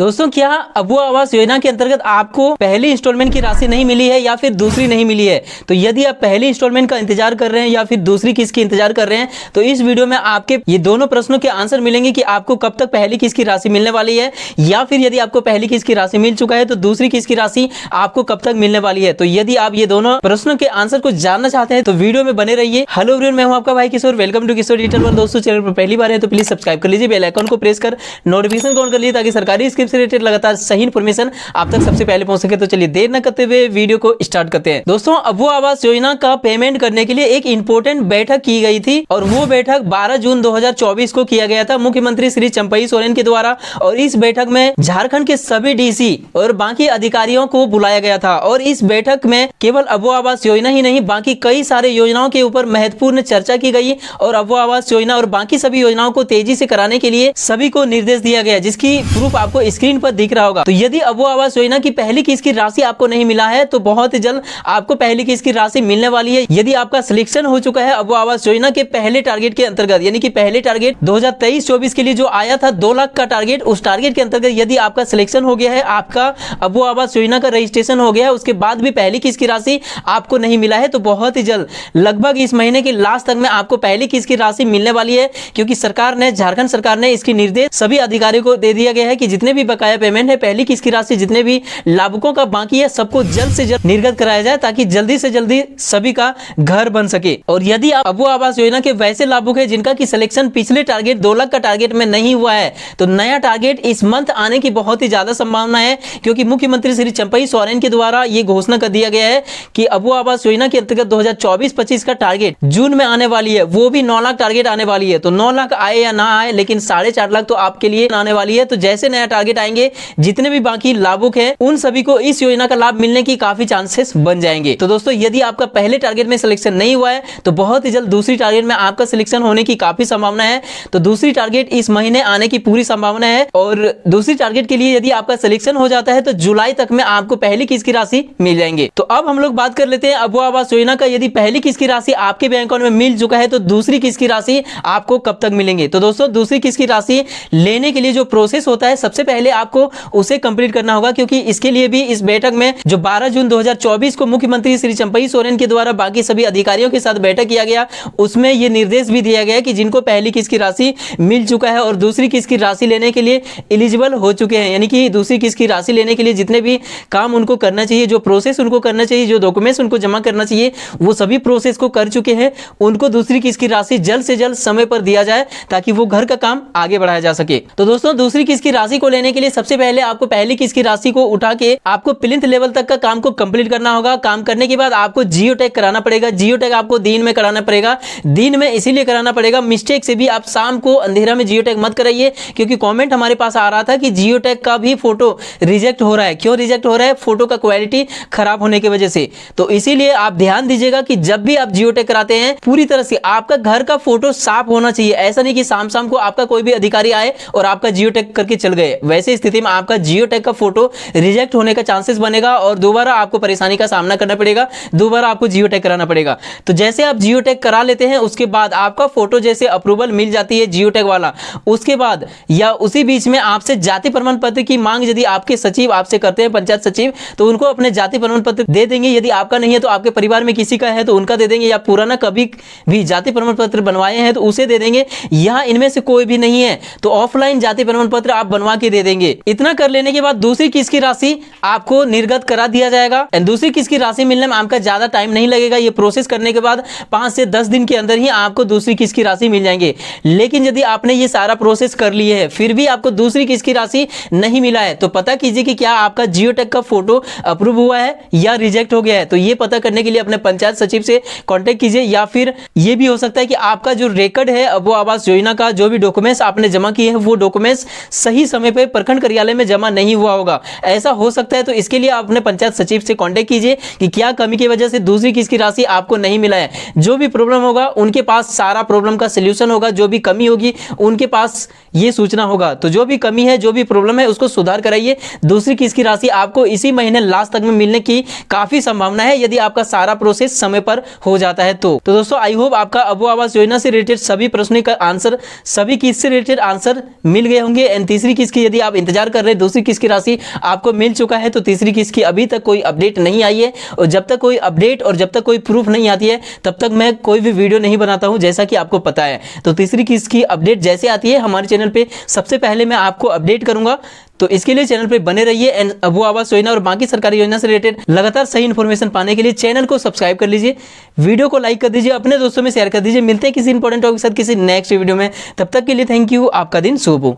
दोस्तों, क्या अबू आवास योजना के अंतर्गत आपको पहली इंस्टॉलमेंट की राशि नहीं मिली है या फिर दूसरी नहीं मिली है? तो यदि आप पहली इंस्टॉलमेंट का इंतजार कर रहे हैं या फिर दूसरी किस्त की इंतजार कर रहे हैं तो इस वीडियो में आपके ये दोनों प्रश्नों के आंसर मिलेंगे कि आपको कब तक पहली किस्त की राशि मिलने वाली है, या फिर यदि आपको पहली किस्त की राशि मिल चुका है तो दूसरी किस्त की राशि आपको कब तक मिलने वाली है। तो यदि आप ये दोनों प्रश्नों के आंसर को जानना चाहते हैं तो वीडियो में बने रहिए। हेलो एवरीवन, मैं हूं आपका भाई Kishore. Welcome to Kishore digital world. दोस्तों, चैनल पर पहली बार है तो प्लीज सब्सक्राइब कर लीजिए, बेल आइकन को प्रेस कर नोटिफिकेशन ऑन कर लीजिए ताकि सरकारी स्कीम से रिलेटेड लगातार सही इन्फॉर्मेशन आप तक सबसे पहले पहुंच सके। तो चलिए देर न करते हुए वीडियो को स्टार्ट करते हैं। दोस्तों, अबू आवास योजना का पेमेंट करने के लिए एक इंपॉर्टेंट बैठक की गई थी और वो बैठक 12 जून 2024 को किया गया था मुख्यमंत्री श्री चंपई सोरेन के द्वारा। और इस बैठक में झारखंड के सभी डीसी और बाकी अधिकारियों को बुलाया गया था और इस बैठक में केवल अबू आवास योजना ही नहीं बाकी कई सारे योजनाओं के ऊपर महत्वपूर्ण चर्चा की गई और अबू आवास योजना और बाकी सभी योजनाओं को तेजी से कराने के लिए सभी को निर्देश दिया गया, जिसकी प्रूफ आपको स्क्रीन पर दिख रहा होगा। तो यदि अबू आवास योजना की पहली किस्त की राशि आपको नहीं मिला है तो बहुत जल्द आपको पहली किस्त की राशि मिलने वाली है। यदि आपका सिलेक्शन हो चुका है अबू आवास योजना के पहले टारगेट के अंतर्गत, यानी कि पहले टारगेट 2023-24 के लिए जो आया था 2 लाख का टारगेट, उस टारगेट के अंतर्गत यदि आपका सिलेक्शन हो गया है, आपका अबू आवास योजना का रजिस्ट्रेशन हो गया है, उसके बाद भी पहली किस्त की राशि आपको नहीं मिला है तो बहुत ही जल्द लगभग इस महीने के लास्ट तक में आपको पहली किस्त की राशि मिलने वाली है। क्योंकि सरकार ने, झारखंड सरकार ने इसकी निर्देश सभी अधिकारियों को दे दिया गया है कि जितने भी बकाया पेमेंट है, पहली किस्त की राशि जितने भी लाभुकों का बाकी है, सबको जल्द से जल्द निर्गत कराया जाए ताकि जल्दी से जल्दी सभी का घर बन सके। और यदि आप अबू आवास योजना के वैसे लाभुक है जिनका की सिलेक्शन पिछले टारगेट 2 लाख का टारगेट में नहीं हुआ है तो नया टारगेट इस मंथ आने की बहुत ही ज्यादा संभावना है। क्योंकि मुख्यमंत्री श्री चंपई सोरेन के द्वारा ये घोषणा कर दिया गया है कि अबू आवास योजना के अंतर्गत 2024-25 का टारगेट जून में आने वाली है, वो भी 9 लाख टारगेट आने वाली है। तो 9 लाख आए या ना आए, लेकिन 4.5 लाख तो आपके लिए आने वाली है। तो जैसे नया टारगेट आएंगे, जितने भी बाकी लाभुक हैं उन सभी को इस योजना का लाभ मिलने की काफी चांसेस बन जाएंगे। तो दोस्तों, यदि आपका पहले टारगेट में सिलेक्शन नहीं हुआ है तो बहुत ही जल्द दूसरी टारगेट में आपका सिलेक्शन होने की काफी संभावना है। तो दूसरी टारगेट इस महीने आने की पूरी संभावना है और दूसरी टारगेट के लिए यदि आपका सिलेक्शन हो जाता है तो जुलाई तक में आपको पहली किस्त की राशि मिल जाएंगे। तो अब हम लोग बात कर लेते हैं अबू आवास योजना का। यदि पहली किस्त की राशि आपके बैंक अकाउंट में मिल चुका है तो दूसरी किस्त की राशि आपको कब तक मिलेंगे? तो दोस्तों, दूसरी किस्त की राशि लेने के लिए जो प्रोसेस होता है सबसे पहले आपको उसे कंप्लीट करना होगा। क्योंकि इसके लिए भी इस बैठक में जो 12 जून 2024 को मुख्यमंत्री श्री चंपई सोरेन के द्वारा बाकी सभी अधिकारियों के साथ बैठक किया गया, उसमें यह निर्देश भी दिया गया कि जिनको पहली किस्त की राशि मिल चुका है और दूसरी किस्त की राशि लेने के लिए एलिजिबल हो चुके हैं, यानी कि दूसरी किस्त की राशि लेने के लिए जितने भी काम उनको करना चाहिए, जो प्रोसेस उनको करना चाहिए, जो डॉक्यूमेंट्स उनको जमा करना चाहिए, वो सभी प्रोसेस को कर चुके हैं। उनको दूसरी किस्त की राशि जल्द से जल्द समय पर दिया जाए ताकि वो घर का काम आगे बढ़ाया जा सके। तो दोस्तों, दूसरी किस्त की राशि को लेने के लिए सबसे पहले आपको पहली किस्त की राशि को उठा के आपको प्लिंथ लेवल तक का काम को कंप्लीट करना होगा। काम करने के बाद आपको जियो टैग कराना पड़ेगा। जियो टैग आपको दिन में कराना पड़ेगा। दिन में इसीलिए कराना पड़ेगा, मिस्टेक से भी आप शाम को अंधेरा में जियो टैग मत कराइए। क्योंकि कमेंट हमारे पास आ रहा था कि जियो टैग का भी फोटो रिजेक्ट हो रहा है। क्यों रिजेक्ट हो रहा है? फोटो का क्वालिटी खराब होने की वजह से। तो इसीलिए आप ध्यान दीजिएगा कि जब भी आप जियो टैग कराते हैं पूरी तरह से आपका घर का फोटो साफ होना चाहिए। ऐसा नहीं कि शाम शाम को आपका कोई भी अधिकारी आए और आपका जियो टैग करके चल गए। वैसे स्थिति में आपका जियो टैग का फोटो रिजेक्ट होने का चांसेस बनेगा और दोबारा आपको परेशानी का सामना करना पड़ेगा, दोबारा आपको जियो टैग कराना पड़ेगा। तो जैसे आप जियो टैग करा लेते हैं उसके बाद आपका फोटो जैसे अप्रूवल मिल जाती है जियो टैग वाला, उसके बाद या उसी बीच में आपसे जाति प्रमाण पत्र की मांग यदि आपके सचिव आपसे करते हैं, पंचायत सचिव, तो उनको अपने जाति प्रमाण पत्र दे देंगे। यदि आपका नहीं है तो आपके परिवार में किसी का है तो उनका दे देंगे, या पुराना कभी भी जाति प्रमाण पत्र बनवाए हैं तो उसे दे देंगे। यहाँ इनमें से कोई भी नहीं है तो ऑफलाइन जाति प्रमाण पत्र आप बनवा के दे देंगे। इतना कर लेने के बाद दूसरी किस्त की राशि आपको निर्गत करा दिया जाएगा। दूसरी किस्त की राशि मिलने में आपका ज्यादा टाइम नहीं लगेगा। ये प्रोसेस करने के बाद 5 से 10 दिन के अंदर ही आपको दूसरी किस्त की राशि मिल जाएंगे। लेकिन यदि आपने ये सारा प्रोसेस कर लिए है फिर भी आपको दूसरी किस्त की राशि नहीं मिला है तो पता कीजिए कि क्या आपका जियो टैग का फोटो अप्रूव हुआ है या रिजेक्ट हो गया है। तो ये पता करने के लिए अपने पंचायत सचिव से कांटेक्ट कीजिए, या फिर ये भी हो सकता है कि आपका जो रिकॉर्ड है अबू आवास योजना का, जो भी डॉक्यूमेंट्स आपने जमा किए हैं वो डॉक्यूमेंट्स सही समय पर प्रखंड कार्यालय में जमा नहीं हुआ होगा। ऐसा हो सकता है। तो इसके लिए आप अपने पंचायत सचिव से कांटेक्ट कीजिए कि क्या कमी की वजह से दूसरी किस्त की राशि आपको नहीं मिला है। जो भी प्रॉब्लम होगा उनके पास सारा प्रॉब्लम का सलूशन होगा, जो भी कमी होगी उनके पास ये सूचना होगा। तो जो भी कमी है, जो भी प्रॉब्लम है उसको सुधार कराइए। दूसरी किस्त की राशि आपको इसी महीने लास्ट तक में मिलने की काफी संभावना है यदि आपका सारा प्रोसेस समय पर हो जाता है। तो दोस्तों, आई होप आपका अबू आवास योजना से रिलेटेड सभी प्रश्नों का आंसर, सभी किस्त से रिलेटेड आंसर मिल गए होंगे। एंड तीसरी किस्त की यदि आप आप इंतजार कर रहे हैं दूसरी किस्त की राशि आपको मिल चुका है, तो तीसरी किस्त की अभी तक कोई अपडेट नहीं आई है। और जब तक कोई अपडेट और जब तक कोई प्रूफ नहीं आती है तब तक मैं कोई भी वीडियो नहीं बनाता हूं, जैसा कि आपको पता है। तो तीसरी किस्त की अपडेट जैसे आती है हमारे चैनल पे सबसे पहले मैं आपको अपडेट करूंगा। तो इसके लिए चैनल पे बने रहिए एंड वो आवास योजना और बाकी सरकारी योजना से रिलेटेड लगातार सही इंफॉर्मेशन पाने के लिए चैनल को सब्सक्राइब कर लीजिए, वीडियो को लाइक कर दीजिए, अपने दोस्तों में शेयर कर दीजिए। मिलते हैं किसी इंपॉर्टेंट टॉपिक के साथ किसी नेक्स्ट वीडियो में, तब तक के लिए थैंक यू। आपका दिन शुभ हो।